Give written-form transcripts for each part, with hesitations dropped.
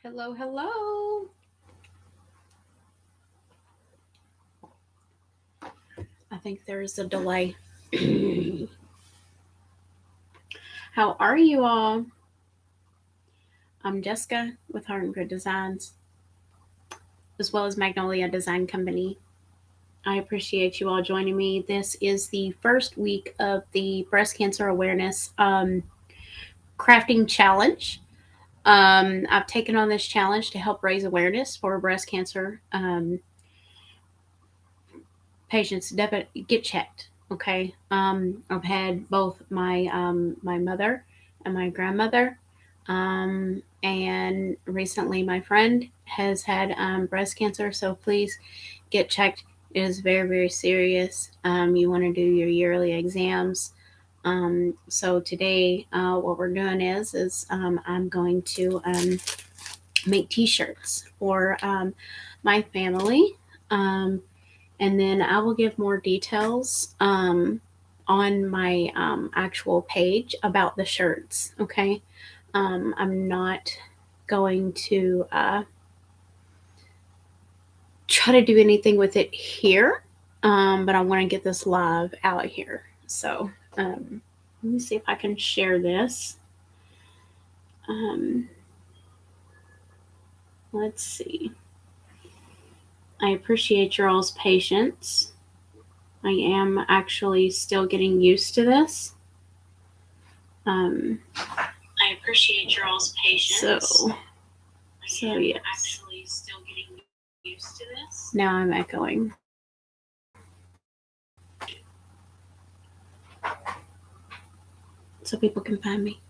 Hello, hello. I think there's a delay. How are you all? I'm Jessica with Heart and Good Designs, as well as Magnolia Design Company. I appreciate you all joining me. This is the first week of the Breast Cancer Awareness Crafting Challenge. I've taken on this challenge to help raise awareness for breast cancer patients to get checked. Okay. I've had both my mother and my grandmother, and recently my friend has had breast cancer. So please get checked. It is very very serious. You want to do your yearly exams. So today, what we're doing is I'm going to make T-shirts for my family. Um, and then I will give more details on my actual page about the shirts. Okay, I'm not going to try to do anything with it here, but I want to get this live out here. So let me see if I can share this. Um, let's see. I appreciate your all's patience. I am actually still getting used to this. I appreciate your all's patience. So yes. Actually still getting used to this. Now I'm echoing. So people can find me.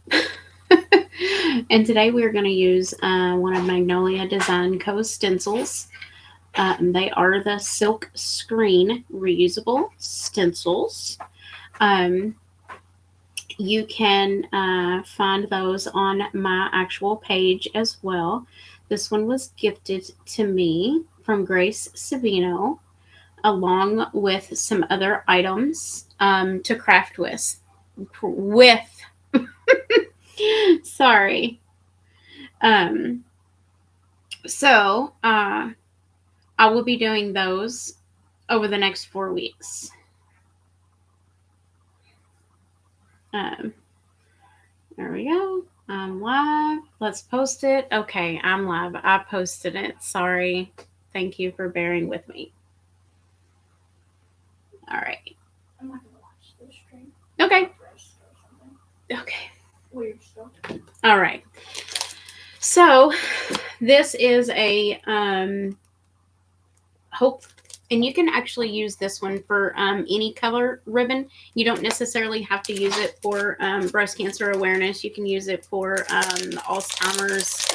And today we're going to use one of Magnolia Design Co. stencils. They are the silk screen reusable stencils. You can find those on my actual page as well. This one was gifted to me from Grace Savino, along with some other items to craft with. Sorry. Um, so I will be doing those over the next 4 weeks. Um, there we go. I'm live. Let's post it. Okay, I'm live. I posted it. Sorry. Thank you for bearing with me. All right. I'm not gonna watch the stream. Okay. Okay. Weird stuff. All right. So this is a hope, and you can actually use this one for any color ribbon. You don't necessarily have to use it for breast cancer awareness. You can use it for Alzheimer's,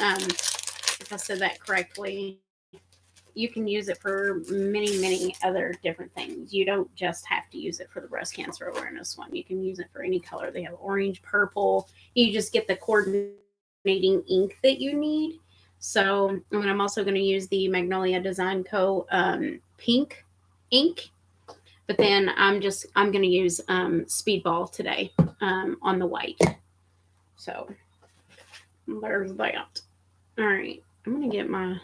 if I said that correctly. You can use it for many other different things. You don't just have to use it for the breast cancer awareness one. You can use it for any color. They have orange, purple. You just get the coordinating ink that you need. So, and I'm also going to use the Magnolia Design Co. Pink ink, but then I'm going to use Speedball today on the white. So there's that. All right, I'm going to get my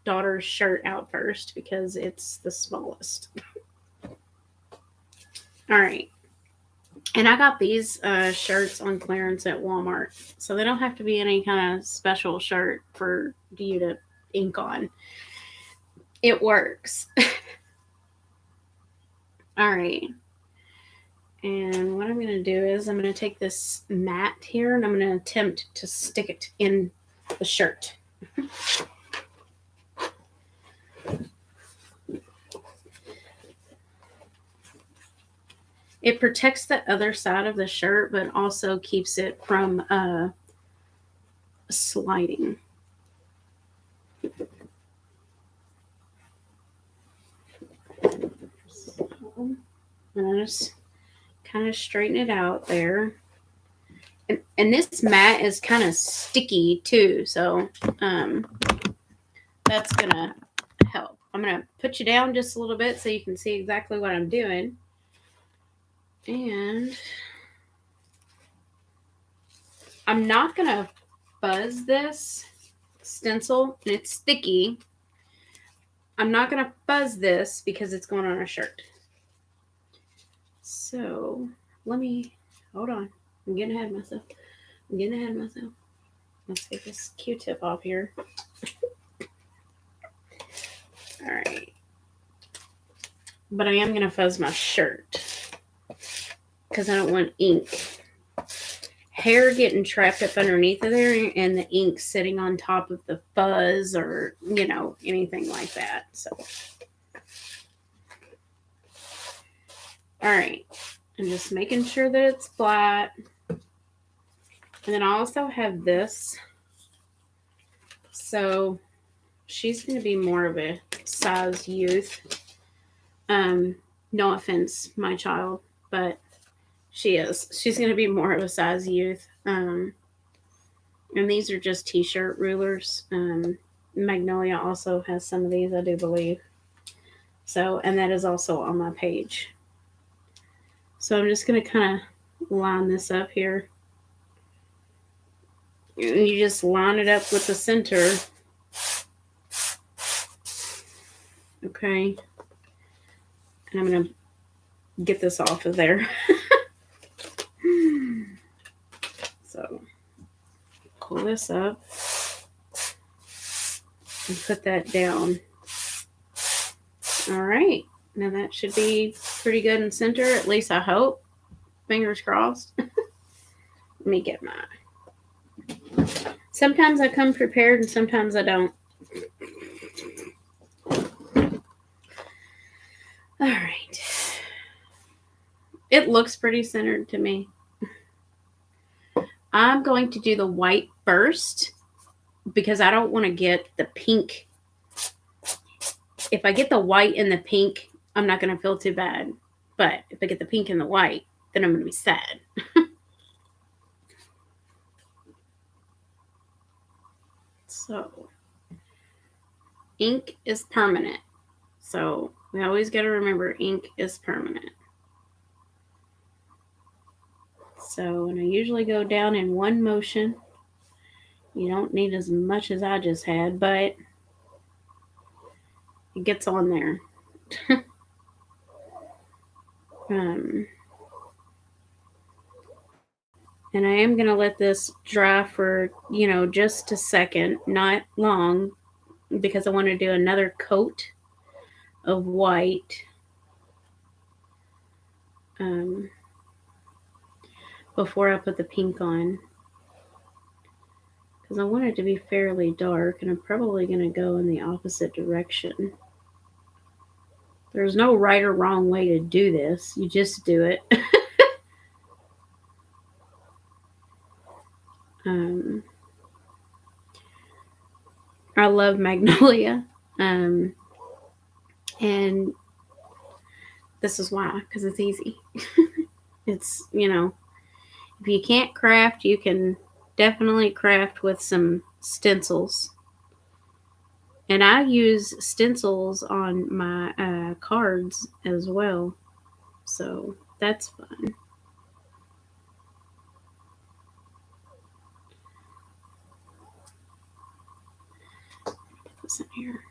daughter's shirt out first because it's the smallest. All right. And I got these shirts on clearance at Walmart. So they don't have to be any kind of special shirt for you to ink on. It works. All right. And what I'm going to do is I'm going to take this mat here and I'm going to attempt to stick it in the shirt. It protects the other side of the shirt, but also keeps it from sliding. And I just kind of straighten it out there. And this mat is kind of sticky too, so that's gonna help. I'm gonna put you down just a little bit so you can see exactly what I'm doing. And I'm not gonna fuzz this, stencil and it's sticky. I'm not going to fuzz this because it's going on a shirt. So hold on. I'm getting ahead of myself. Let's get this Q-tip off here. All right. But I am going to fuzz my shirt because I don't want ink. Hair getting trapped up underneath of there and the ink sitting on top of the fuzz or, anything like that. So, all right. I'm just making sure that it's flat. And then I also have this. So she's going to be more of a size youth. No offense, my child, but she is. She's going to be more of a size youth. And these are just t-shirt rulers. Magnolia also has some of these, I do believe. So, and that is also on my page. So I'm just going to kind of line this up here. And you just line it up with the center. Okay. And I'm going to get this off of there. So pull this up and put that down. All right. Now that should be pretty good in center, at least I hope. Fingers crossed. Let me get mine. Sometimes I come prepared and sometimes I don't. All right. It looks pretty centered to me. I'm going to do the white first because I don't want to get the pink. If I get the white and the pink, I'm not going to feel too bad. But if I get the pink and the white, then I'm going to be sad. So, ink is permanent. So, we always got to remember ink is permanent. So, and I usually go down in one motion. You don't need as much as I just had, but it gets on there. And I am going to let this dry for, just a second, not long, because I want to do another coat of white. Before I put the pink on. Because I want it to be fairly dark, and I'm probably going to go in the opposite direction. There's no right or wrong way to do this. You just do it. I love Magnolia. And this is why, because it's easy. It's, if you can't craft, you can definitely craft with some stencils. And I use stencils on my cards as well. So that's fun. Put this in here.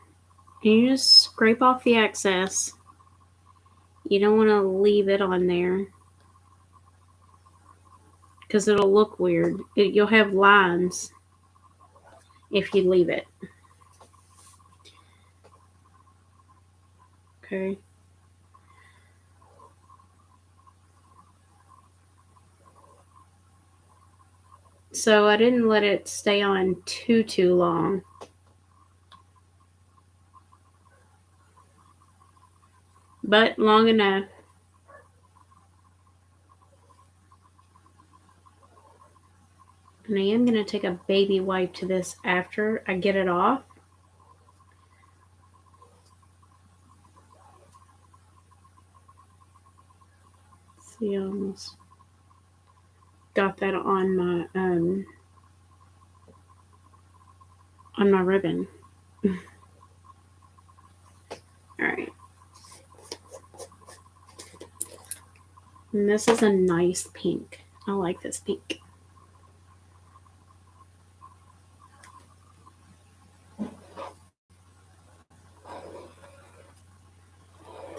And you just scrape off the excess. You don't want to leave it on there, because it'll look weird. You'll have lines if you leave it. Okay. So I didn't let it stay on too long. But long enough. And I am going to take a baby wipe to this after I get it off. See, I almost got that on my ribbon. All right. And this is a nice pink. I like this pink.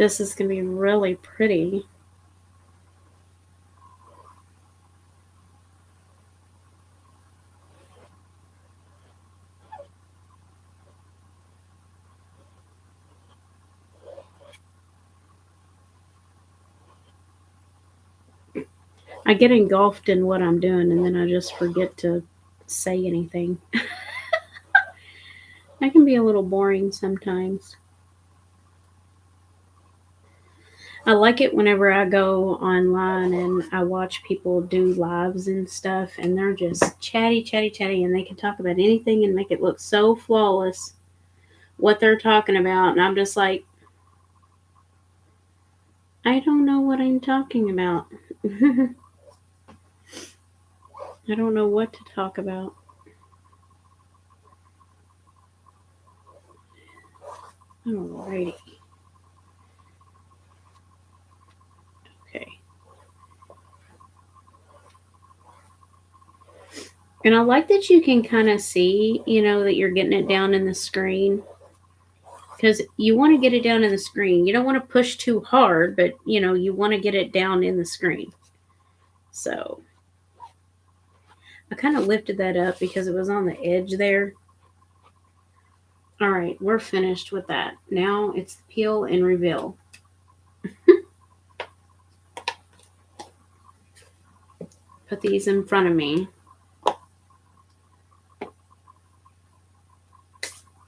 this is going to be really pretty. I get engulfed in what I'm doing and then I just forget to say anything. That can be a little boring sometimes. I like it whenever I go online and I watch people do lives and stuff, and they're just chatty, chatty, chatty, and they can talk about anything and make it look so flawless what they're talking about. And I'm just like, I don't know what I'm talking about. I don't know what to talk about. Alrighty. Okay. And I like that you can kind of see, that you're getting it down in the screen. Because you want to get it down in the screen. You don't want to push too hard, but, you want to get it down in the screen. So I kind of lifted that up because it was on the edge there. All right, we're finished with that. Now it's the peel and reveal. Put these in front of me.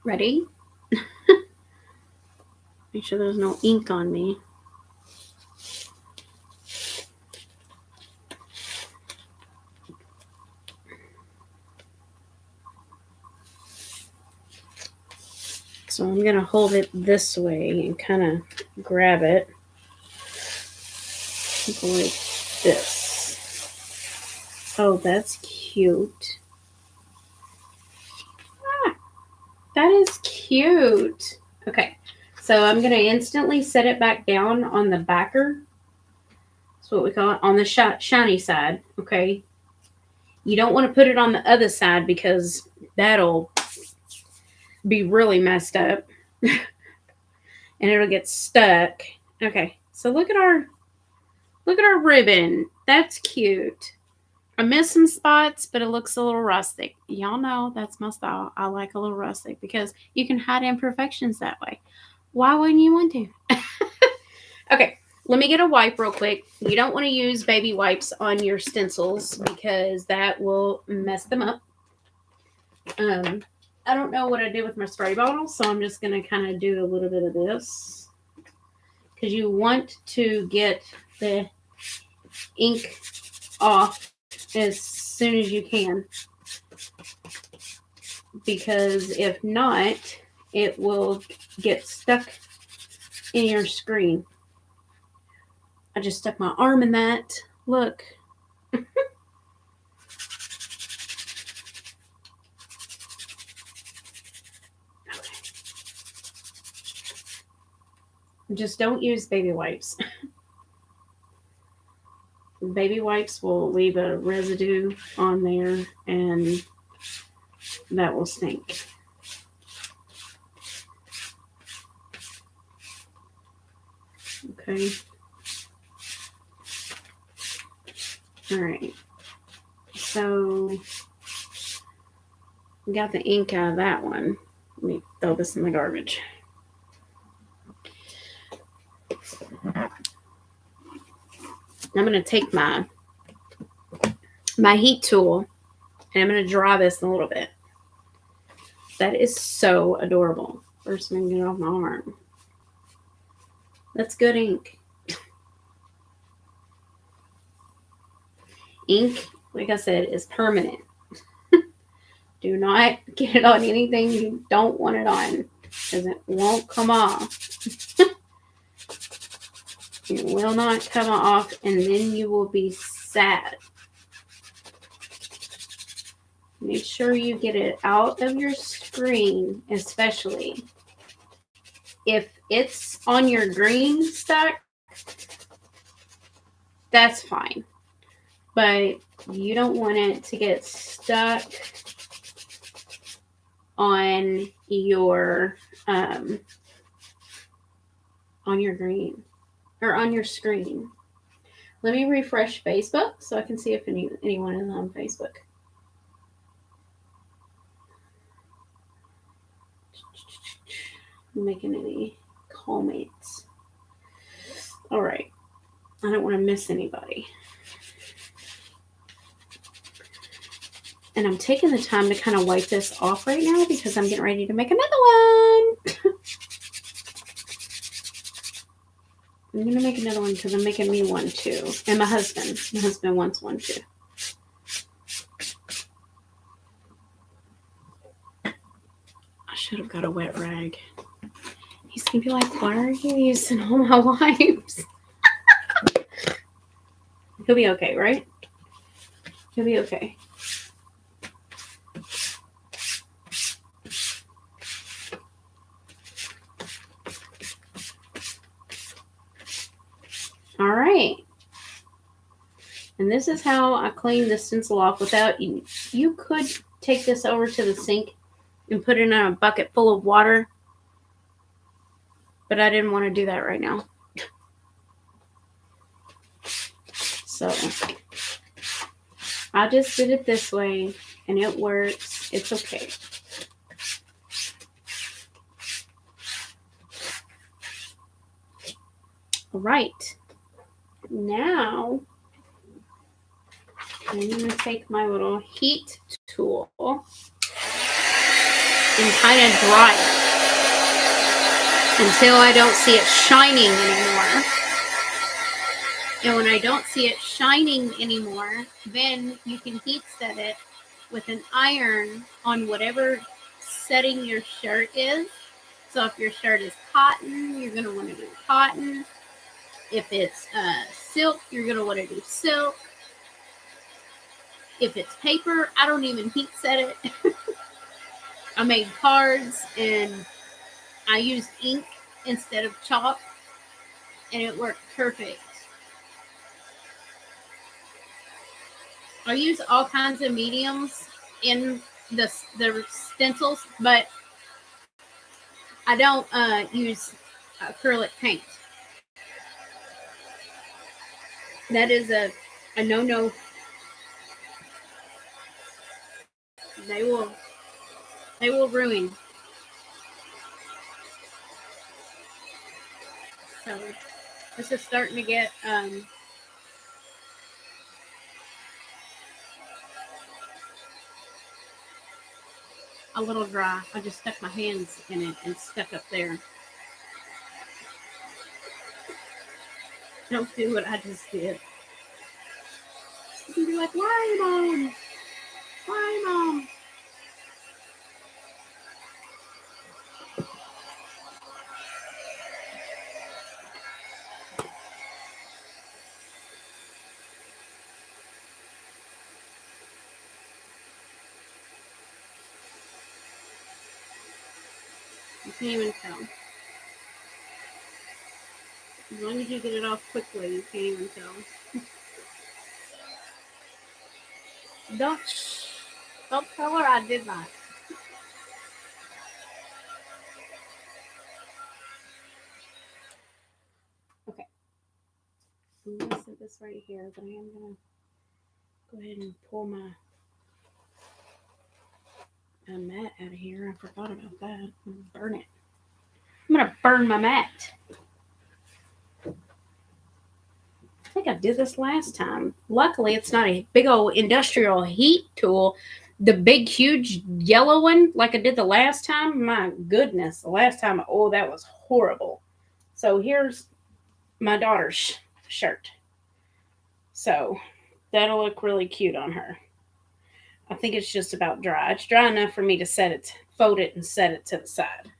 Ready? Make sure there's no ink on me. So I'm going to hold it this way and kind of grab it. Like this. Oh, that's cute. That is cute. Okay, so I'm going to instantly set it back down on the backer. That's what we call it, on the shiny side, okay? You don't want to put it on the other side because that'll be really messed up. And it'll get stuck. Okay, so look at our ribbon. That's cute. I missed some spots, but it looks a little rustic. Y'all know that's my style. I like a little rustic because you can hide imperfections that way. Why wouldn't you want to? Okay, let me get a wipe real quick. You don't want to use baby wipes on your stencils because that will mess them up. I don't know what I did with my spray bottle, so I'm just going to kind of do a little bit of this. Because you want to get the ink off as soon as you can. Because if not, it will get stuck in your screen. I just stuck my arm in that. Look. Just don't use baby wipes. Baby wipes will leave a residue on there and that will stink. Okay. All right. So we got the ink out of that one. Let me throw this in the garbage. I'm going to take my heat tool and I'm going to dry this a little bit. That is so adorable. First, I'm going to get it off my arm. That's good ink. Ink, like I said, is permanent. Do not get it on anything you don't want it on because it won't come off. It will not come off, and then you will be sad. Make sure you get it out of your screen, especially if it's on your green stuck. That's fine, but you don't want it to get stuck on your on your green or on your screen. Let me refresh Facebook so I can see if anyone is on Facebook. Making any comments. All right. I don't want to miss anybody. And I'm taking the time to kind of wipe this off right now because I'm getting ready to make another one. I'm going to make another one because I'm making me one too. And my husband wants one too. I should have got a wet rag. He's going to be like, why are you using all my wipes? He'll be okay, right? He'll be okay. All right. And this is how I clean the stencil off without, you could take this over to the sink and put it in a bucket full of water. But I didn't want to do that right now. So I just did it this way and it works. It's okay. All right. Now I'm going to take my little heat tool and kind of dry it until I don't see it shining anymore. And when I don't see it shining anymore, then you can heat set it with an iron on whatever setting your shirt is. So if your shirt is cotton, you're going to want to do cotton. If it's silk, you're going to want to do silk. If it's paper, I don't even heat set it. I made cards and I used ink instead of chalk, and it worked perfect. I use all kinds of mediums in the stencils, but I don't use acrylic paint. That is a no-no. They will ruin. So this is starting to get a little dry. I just stuck my hands in it and stuck up there. Don't do what I just did. You can be like, why, Mom? Why, Mom? You can't even tell. As long as you get it off quickly, you can't even tell. Don't tell her I did that. Okay. I'm going to set this right here, but I am going to go ahead and pull my mat out of here. I forgot about that. I'm going to burn it. I'm going to burn my mat. I think I did this last time. Luckily, it's not a big old industrial heat tool. The big, huge yellow one, like I did the last time. My goodness, the last time, oh, that was horrible. So here's my daughter's shirt. So that'll look really cute on her. I think it's just about dry. It's dry enough for me to fold it and set it to the side.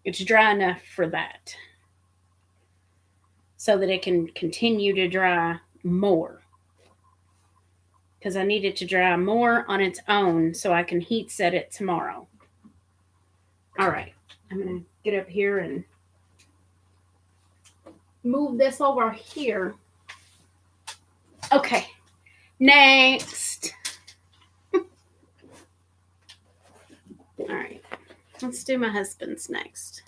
It's dry enough for that, so that it can continue to dry more. Because I need it to dry more on its own so I can heat set it tomorrow. All right. I'm going to get up here and move this over here. Okay. Next. All right. Let's do my husband's next.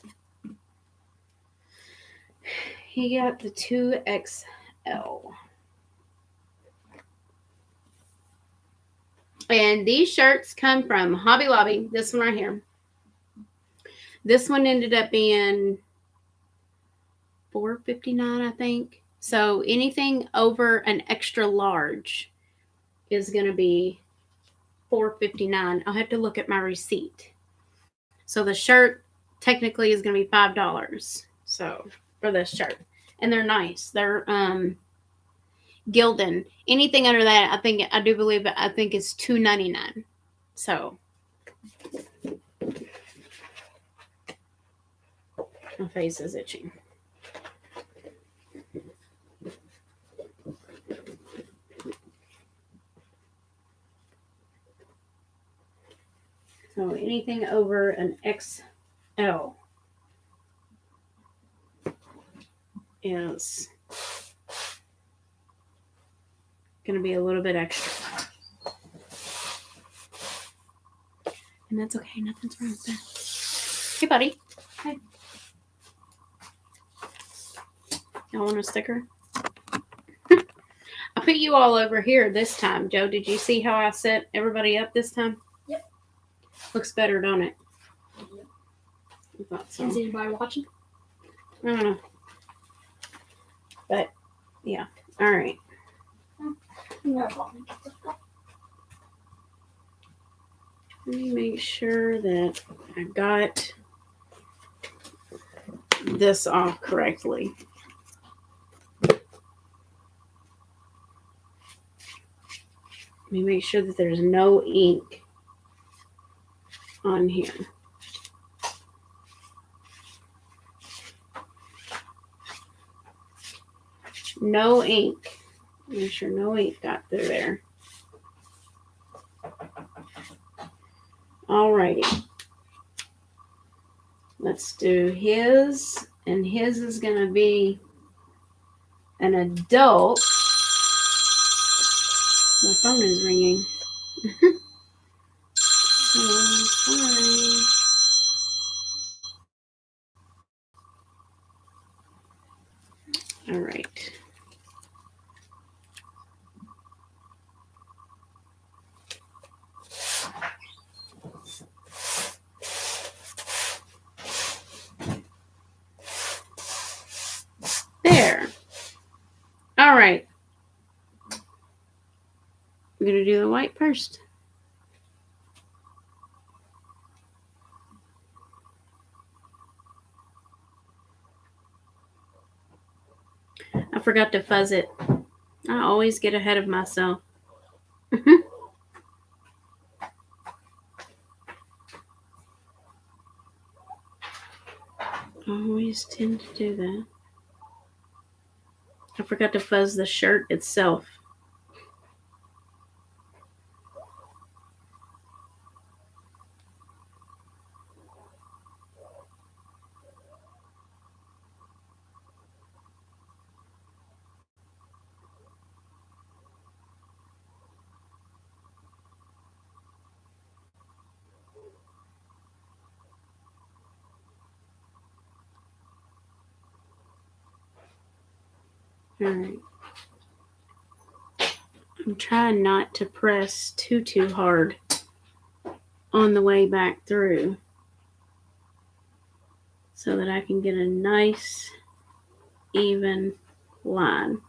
He got the 2XL. And these shirts come from Hobby Lobby. This one right here. This one ended up being $4.59, I think. So anything over an extra large is going to be $4.59. I'll have to look at my receipt. So the shirt technically is going to be $5. So for this shirt, and they're nice. They're Gildan. Anything under that, I think it's $2.99. So my face is itching. So anything over an XL is going to be a little bit extra. And that's okay. Nothing's wrong with that. Hey, buddy. Hey. Y'all want a sticker? I put you all over here this time. Joe, did you see how I set everybody up this time? Yep. Looks better, don't it? Yep. I thought so. Is anybody watching? I don't know. But, yeah. All right. Let me make sure that I got this off correctly. Let me make sure that there's no ink on here. No ink. Make sure no ink got through there. Alrighty. Let's do his, and his is going to be an adult. My phone is ringing. So sorry. All right. There. All right. I'm going to do the white first. I forgot to fuzz it. I always get ahead of myself. I always tend to do that. I forgot to fuzz the shirt itself. All right. I'm trying not to press too hard on the way back through so that I can get a nice, even line.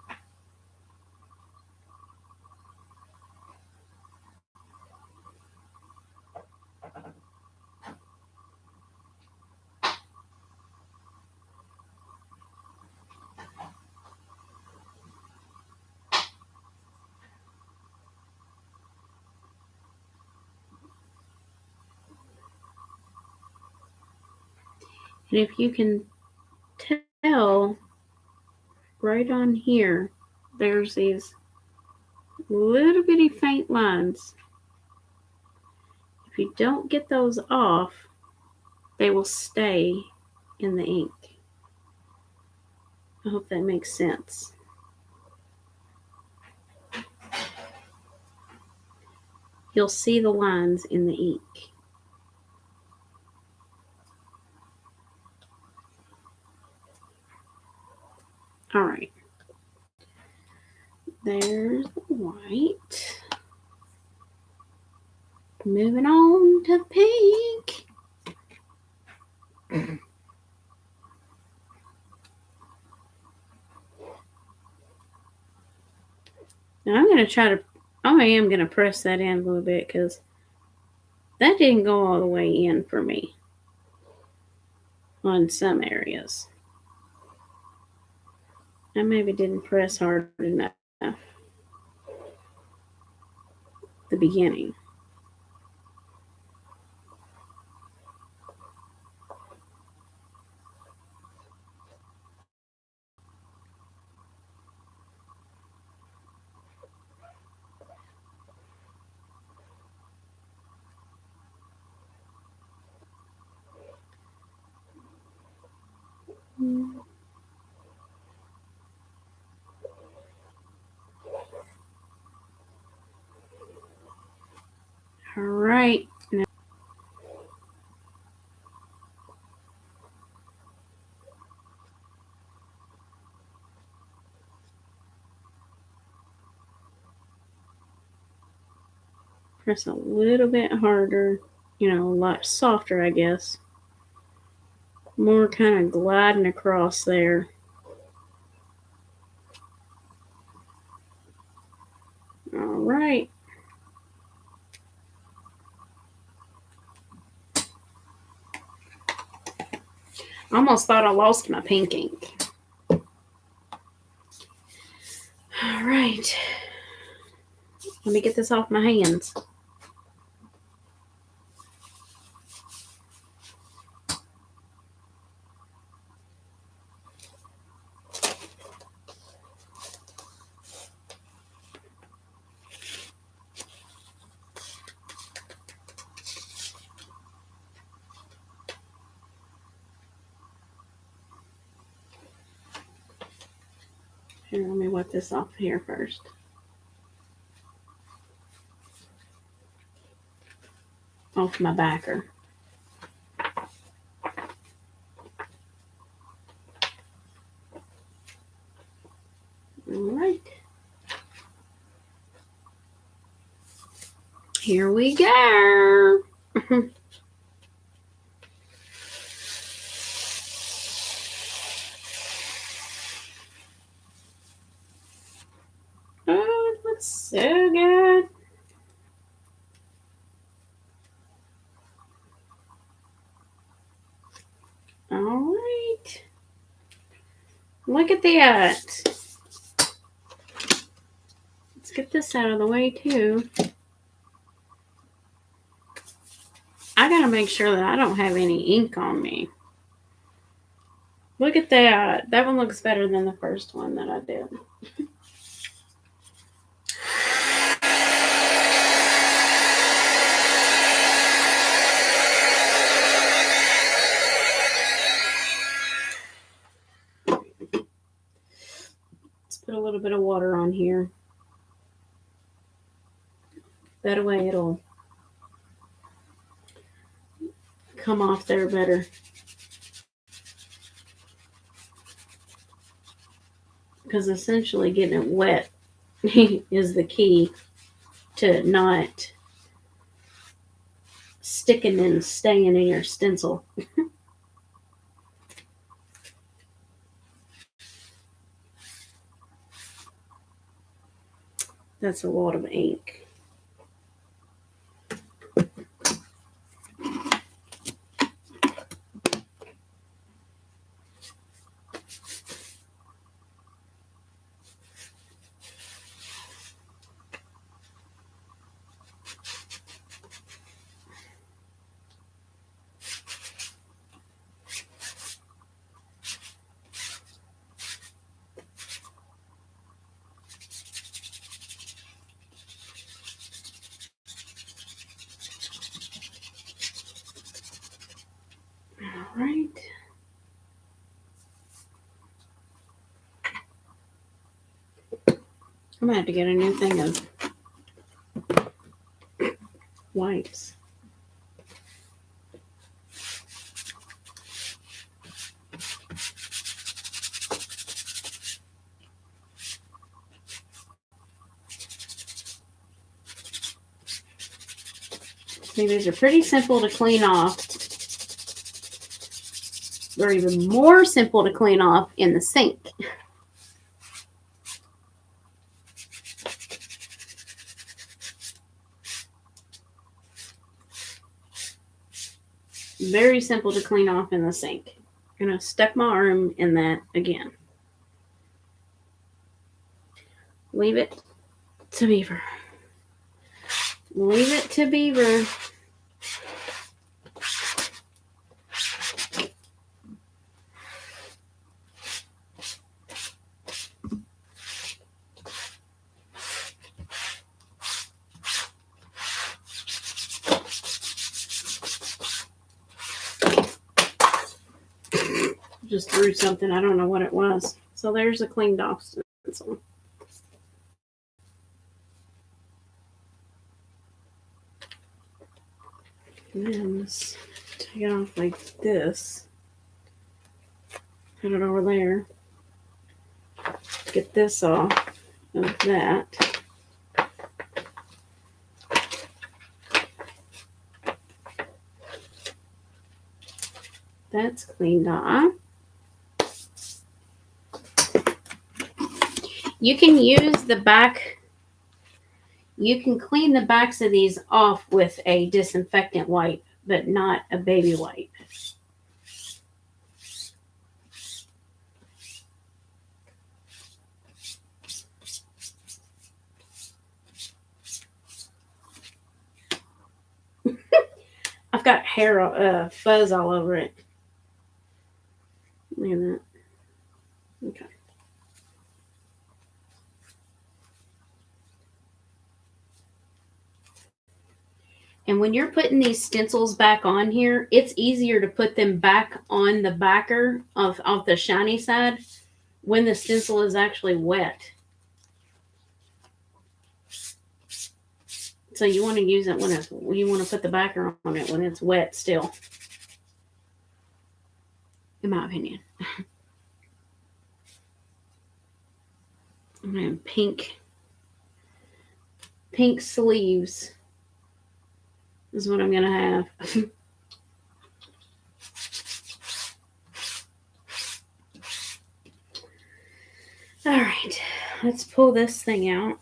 And if you can tell, right on here, there's these little bitty faint lines. If you don't get those off, they will stay in the ink. I hope that makes sense. You'll see the lines in the ink. There's the white. Moving on to pink. Now I'm going to try to, I am going to press that in a little bit because that didn't go all the way in for me on some areas. I maybe didn't press hard enough at the beginning. All right. Now, press a little bit harder, a lot softer, I guess. More kind of gliding across there. All right. I almost thought I lost my pink ink. All right. Let me get this off my hands. Here, let me wipe this off here first. Off my backer. All right. Here we go. Oh, it looks so good. All right. Look at that. Let's get this out of the way too. I gotta make sure that I don't have any ink on me. Look at that. That one looks better than the first one that I did. Let's put a little bit of water on here. That way it'll come off there better. Because essentially getting it wet is the key to not sticking and staying in your stencil. That's a lot of ink. All right. I'm gonna have to get a new thing of wipes. These are pretty simple to clean off. They're even more simple to clean off in the sink. Very simple to clean off in the sink. I'm going to stuck my arm in that again. Leave it to beaver. Leave it to beaver. Just threw something. I don't know what it was. So there's a cleaned off stencil. And then let's take it off like this. Put it over there. Get this off of that. That's cleaned off. You can use the back. You can clean the backs of these off with a disinfectant wipe, but not a baby wipe. I've got hair, fuzz all over it. Look at that. Okay. And when you're putting these stencils back on here, it's easier to put them back on the backer of the shiny side when the stencil is actually wet. So you want to use it you want to put the backer on it when it's wet still. In my opinion. I'm going to pink sleeves is what I'm going to have. All right, let's pull this thing out.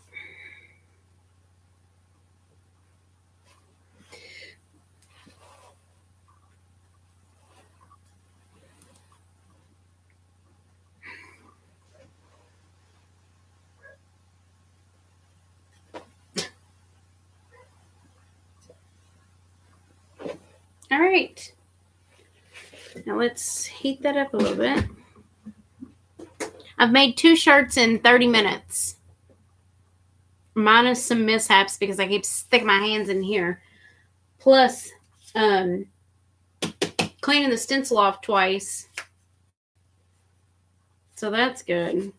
All right. Now let's heat that up a little bit. I've made 2 shirts in 30 minutes. Minus some mishaps because I keep sticking my hands in here. Plus, cleaning the stencil off twice. So that's good.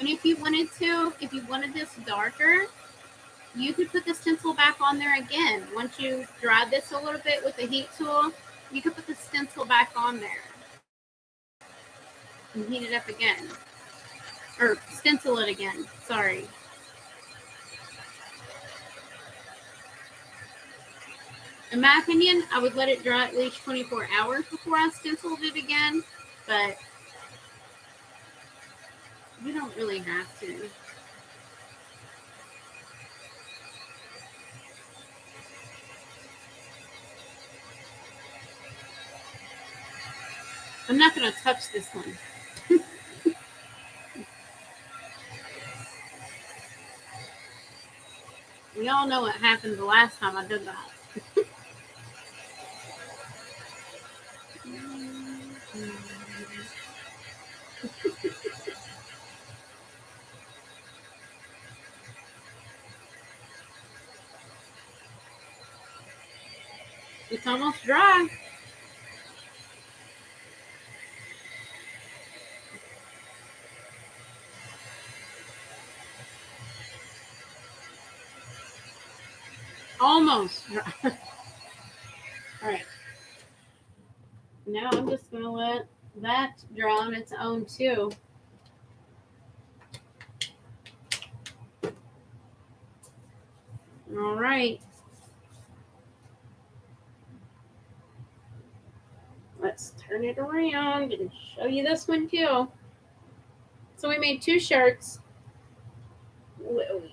And if you wanted this darker, you could put the stencil back on there again. Once you dry this a little bit with the heat tool, you could put the stencil back on there and heat it up again. Or stencil it again, sorry. In my opinion, I would let it dry at least 24 hours before I stenciled it again, but you don't really have to. I'm not going to touch this one. We all know what happened the last time I did that. It's almost dry. Almost. All right. Now I'm just going to let that dry on its own too. All right. Let's turn it around and show you this one too. So we made 2 shirts,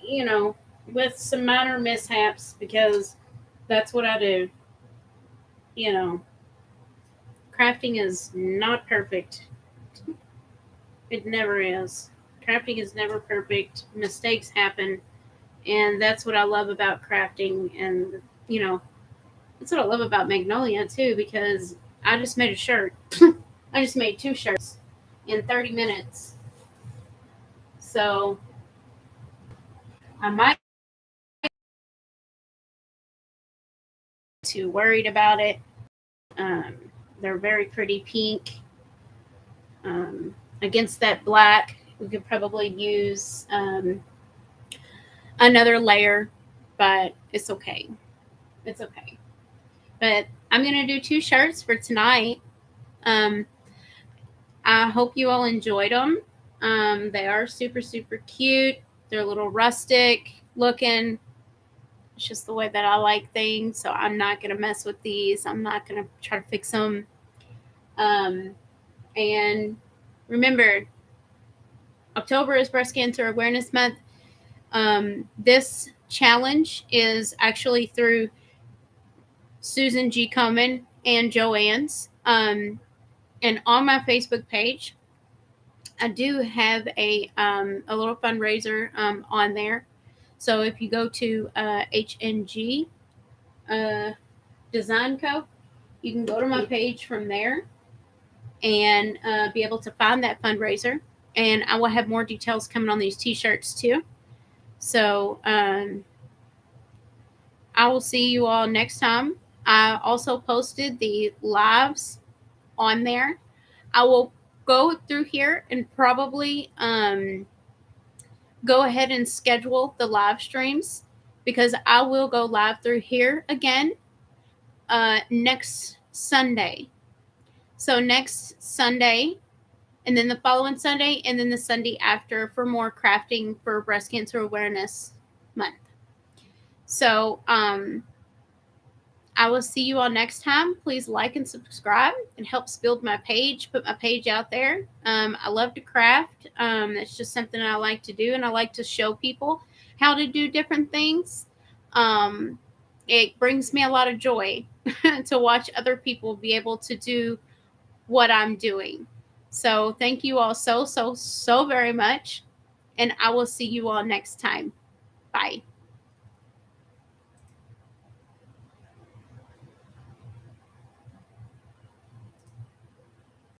you know, with some minor mishaps because that's what I do. You know, crafting is not perfect. It never is. Crafting is never perfect. Mistakes happen. And that's what I love about crafting. And, you know, that's what I love about Magnolia too, because I just made a shirt. I just made 2 shirts in 30 minutes. So I might be too worried about it. Um, they're very pretty pink. Against that black, we could probably use another layer, but it's okay. It's okay. But I'm going to do 2 shirts for tonight. I hope you all enjoyed them. They are super, super cute. They're a little rustic looking. It's just the way that I like things. So I'm not going to mess with these. I'm not going to try to fix them. And remember, October is Breast Cancer Awareness Month. This challenge is actually through Susan G. Komen and Joanne's. And on my Facebook page, I do have a little fundraiser on there. So if you go to HNG Design Co., you can go to my page from there and be able to find that fundraiser. And I will have more details coming on these T-shirts too. So I will see you all next time. I also posted the lives on there. I will go through here and probably go ahead and schedule the live streams because I will go live through here again next Sunday. So next Sunday, and then the following Sunday, and then the Sunday after for more crafting for Breast Cancer Awareness Month. So I will see you all next time. Please like and subscribe. It helps build my page, put my page out there. I love to craft. It's just something I like to do, and I like to show people how to do different things. It brings me a lot of joy to watch other people be able to do what I'm doing. So thank you all so very much, and I will see you all next time. Bye.